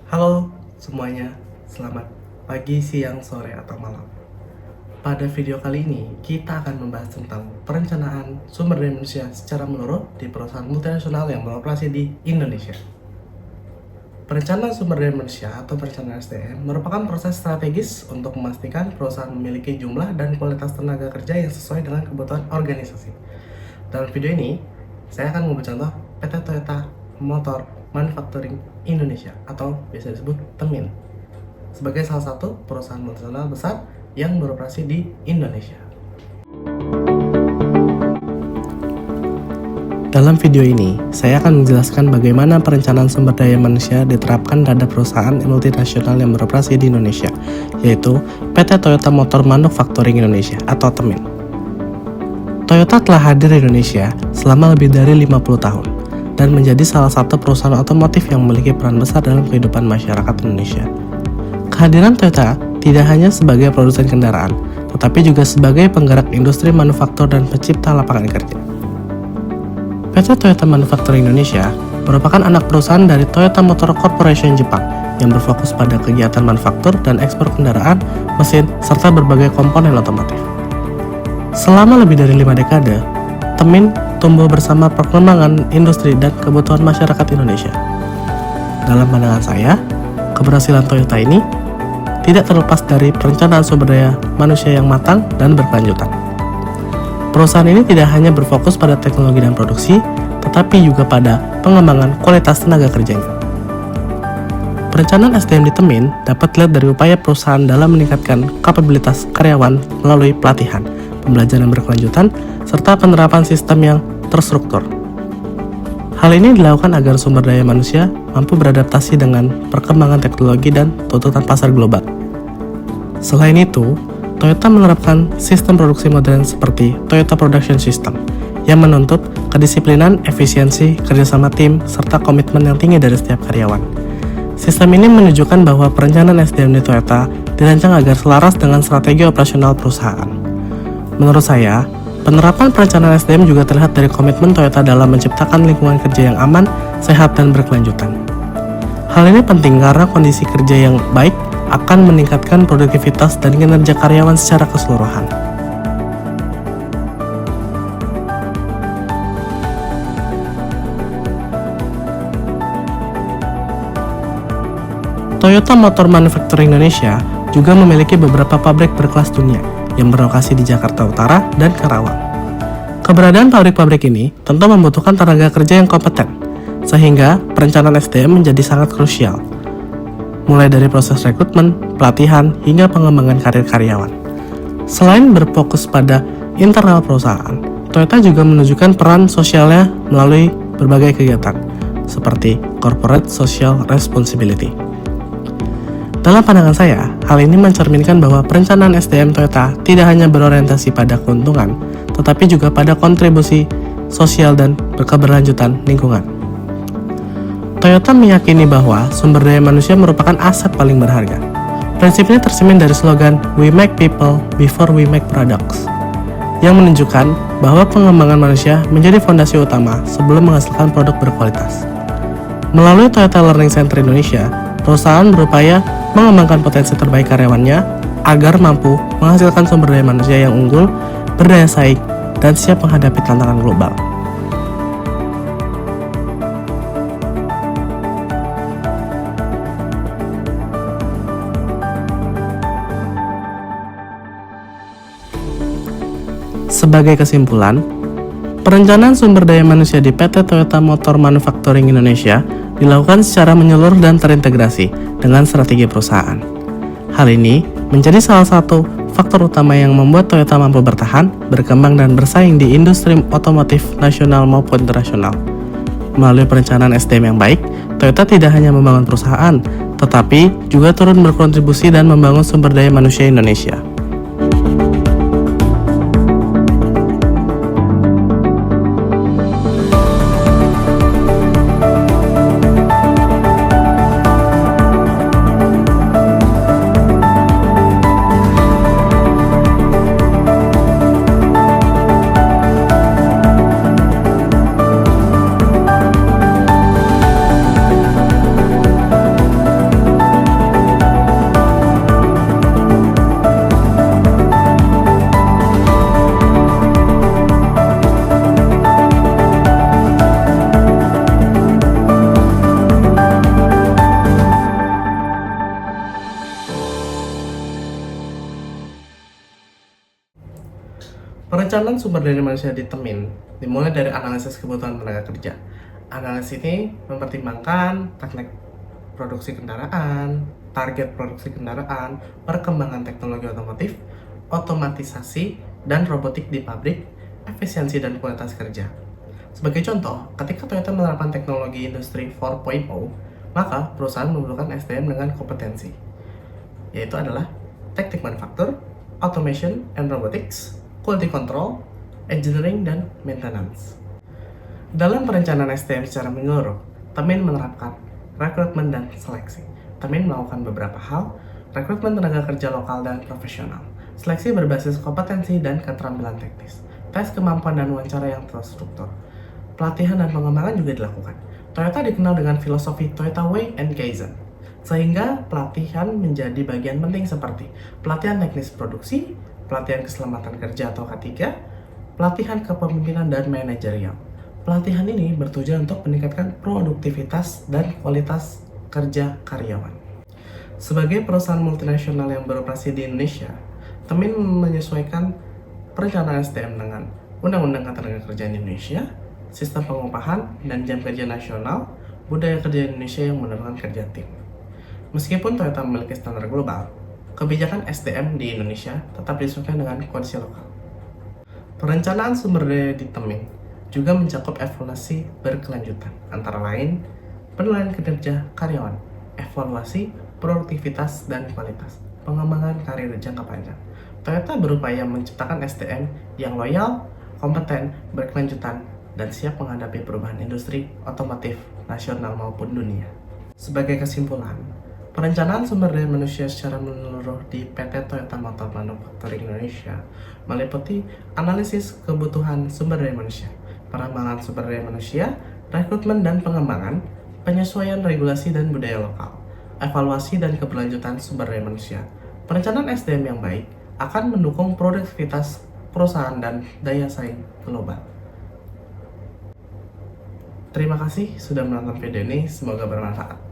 Halo semuanya, selamat pagi, siang, sore, atau malam. Pada video kali ini, kita akan membahas tentang perencanaan sumber daya manusia secara menyeluruh di perusahaan multinasional yang beroperasi di Indonesia. Perencanaan sumber daya manusia atau perencanaan SDM merupakan proses strategis untuk memastikan perusahaan memiliki jumlah dan kualitas tenaga kerja yang sesuai dengan kebutuhan organisasi. Dalam video ini, saya akan memberi contoh PT Toyota Motor Manufacturing Indonesia atau biasa disebut TEMIN sebagai salah satu perusahaan multinasional besar yang beroperasi di Indonesia. Dalam video ini, saya akan menjelaskan bagaimana perencanaan sumber daya manusia diterapkan terhadap perusahaan multinasional yang beroperasi di Indonesia, yaitu PT Toyota Motor Manufacturing Indonesia atau TEMIN. Toyota telah hadir di Indonesia selama lebih dari 50 tahun dan menjadi salah satu perusahaan otomotif yang memiliki peran besar dalam kehidupan masyarakat Indonesia. Kehadiran Toyota tidak hanya sebagai produsen kendaraan, tetapi juga sebagai penggerak industri manufaktur dan pencipta lapangan kerja. PT Toyota Manufacturing Indonesia merupakan anak perusahaan dari Toyota Motor Corporation Jepang yang berfokus pada kegiatan manufaktur dan ekspor kendaraan, mesin, serta berbagai komponen otomotif. Selama lebih dari 5 dekade, TEMIN tumbuh bersama perkembangan industri dan kebutuhan masyarakat Indonesia. Dalam pandangan saya, keberhasilan Toyota ini tidak terlepas dari perencanaan sumber daya manusia yang matang dan berkelanjutan. Perusahaan ini tidak hanya berfokus pada teknologi dan produksi, tetapi juga pada pengembangan kualitas tenaga kerjanya. Perencanaan SDM di TEMIN dapat dilihat dari upaya perusahaan dalam meningkatkan kapabilitas karyawan melalui pelatihan, pembelajaran berkelanjutan, serta penerapan sistem yang terstruktur. Hal ini dilakukan agar sumber daya manusia mampu beradaptasi dengan perkembangan teknologi dan tuntutan pasar global. Selain itu, Toyota menerapkan sistem produksi modern seperti Toyota Production System yang menuntut kedisiplinan, efisiensi, kerjasama tim, serta komitmen yang tinggi dari setiap karyawan. Sistem ini menunjukkan bahwa perencanaan SDM di Toyota dirancang agar selaras dengan strategi operasional perusahaan. Menurut saya, penerapan perencanaan SDM juga terlihat dari komitmen Toyota dalam menciptakan lingkungan kerja yang aman, sehat, dan berkelanjutan. Hal ini penting karena kondisi kerja yang baik akan meningkatkan produktivitas dan kinerja karyawan secara keseluruhan. Toyota Motor Manufacturing Indonesia juga memiliki beberapa pabrik berkelas dunia yang berlokasi di Jakarta Utara dan Karawang. Keberadaan pabrik-pabrik ini tentu membutuhkan tenaga kerja yang kompeten, sehingga perencanaan SDM menjadi sangat krusial, mulai dari proses rekrutmen, pelatihan, hingga pengembangan karir karyawan. Selain berfokus pada internal perusahaan, Toyota juga menunjukkan peran sosialnya melalui berbagai kegiatan, seperti Corporate Social Responsibility. Dalam pandangan saya, hal ini mencerminkan bahwa perencanaan SDM Toyota tidak hanya berorientasi pada keuntungan, tetapi juga pada kontribusi sosial dan berkeberlanjutan lingkungan. Toyota meyakini bahwa sumber daya manusia merupakan aset paling berharga. Prinsipnya tercermin dari slogan "We make people before we make products", yang menunjukkan bahwa pengembangan manusia menjadi fondasi utama sebelum menghasilkan produk berkualitas. Melalui Toyota Learning Center Indonesia, perusahaan berupaya mengembangkan potensi terbaik karyawannya agar mampu menghasilkan sumber daya manusia yang unggul, berdaya saing, dan siap menghadapi tantangan global. Sebagai kesimpulan, perencanaan sumber daya manusia di PT Toyota Motor Manufacturing Indonesia dilakukan secara menyeluruh dan terintegrasi dengan strategi perusahaan. Hal ini menjadi salah satu faktor utama yang membuat Toyota mampu bertahan, berkembang, dan bersaing di industri otomotif nasional maupun internasional. Melalui perencanaan SDM yang baik, Toyota tidak hanya membangun perusahaan, tetapi juga turut berkontribusi dan membangun sumber daya manusia Indonesia. Perencanaan sumber daya manusia di Temin dimulai dari analisis kebutuhan tenaga kerja. Analisis ini mempertimbangkan teknik produksi kendaraan, target produksi kendaraan, perkembangan teknologi otomotif, otomatisasi, dan robotik di pabrik, efisiensi dan kualitas kerja. Sebagai contoh, ketika Toyota menerapkan teknologi industri 4.0, maka perusahaan membutuhkan SDM dengan kompetensi, yaitu adalah teknik manufaktur, automation and robotics, quality control, engineering, dan maintenance. Dalam perencanaan SDM secara menyeluruh, Temin menerapkan rekrutmen dan seleksi. Temin melakukan beberapa hal: rekrutmen tenaga kerja lokal dan profesional, seleksi berbasis kompetensi dan keterampilan teknis, tes kemampuan dan wawancara yang terstruktur, pelatihan dan pengembangan juga dilakukan. Toyota dikenal dengan filosofi Toyota Way and Kaizen, sehingga pelatihan menjadi bagian penting seperti pelatihan teknis produksi, pelatihan keselamatan kerja atau K3, pelatihan kepemimpinan dan manajerial. Pelatihan ini bertujuan untuk meningkatkan produktivitas dan kualitas kerja karyawan. Sebagai perusahaan multinasional yang beroperasi di Indonesia, Temin menyesuaikan perencanaan SDM dengan Undang-Undang Ketenagakerjaan Indonesia, sistem pengupahan dan jam kerja nasional, budaya kerja Indonesia yang mendukung kerja tim. Meskipun Toyota memiliki standar global, kebijakan SDM di Indonesia tetap disesuaikan dengan kondisi lokal. Perencanaan sumber daya di Temin juga mencakup evaluasi berkelanjutan, antara lain penilaian kinerja karyawan, evaluasi produktivitas dan kualitas, pengembangan karir jangka panjang. Toyota berupaya menciptakan SDM yang loyal, kompeten, berkelanjutan, dan siap menghadapi perubahan industri otomotif nasional maupun dunia. Sebagai kesimpulan, perencanaan sumber daya manusia secara menyeluruh di PT Toyota Motor Manufacturing Indonesia meliputi analisis kebutuhan sumber daya manusia, pengembangan sumber daya manusia, rekrutmen dan pengembangan, penyesuaian regulasi dan budaya lokal, evaluasi dan keberlanjutan sumber daya manusia. Perencanaan SDM yang baik akan mendukung produktivitas perusahaan dan daya saing global. Terima kasih sudah menonton video ini, semoga bermanfaat.